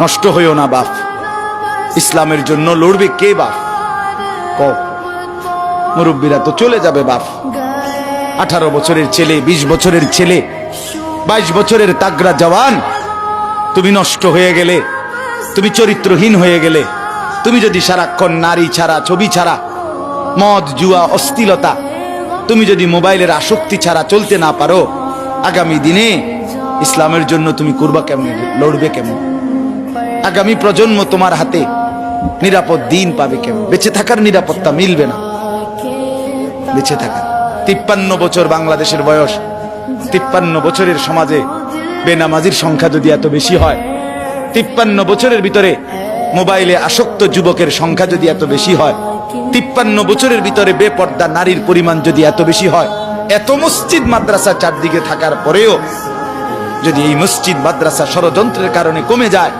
নষ্ট হইও না বাপ। ইসলামের জন্য লড়বে কে বাপ? ক মুরব্বীরা তো চলে যাবে বাপ। 18 বছরের ছেলে, 20 বছরের ছেলে, 22 বছরের তাগড়া জওয়ান, তুমি নষ্ট হয়ে গেলে, তুমি চরিত্রহীন হয়ে গেলে, তুমি যদি সারাক্ষণ নারী ছাড়া, ছবি ছাড়া, মদ জুয়া অশ্লীলতা, তুমি যদি মোবাইলের আসক্তি ছাড়া চলতে না পারো, আগামী দিনে ইসলামের জন্য তুমি করবা কেমনে, লড়বে কেমন? আগামী প্রজন্ম তোমার হাতে নিরাপদ দিন পাবে কেমন? বেঁচে থাকার নিরাপত্তা মিলবে না। বেঁচে থাকা 53 বছর বাংলাদেশের বয়স, 53 বছরের সমাজে বেনামাজির সংখ্যা যদি এত বেশি হয়, 53 বছরের ভিতরে মোবাইলে আসক্ত যুবকের সংখ্যা যদি এত বেশি হয়, 53 বছরের ভিতরে বেপর্দা নারীর পরিমাণ যদি এত বেশি হয়, এত মসজিদ মাদ্রাসা চারদিকে থাকার পরেও যদি এই মসজিদ মাদ্রাসা ষড়যন্ত্রের কারণে কমে যায়,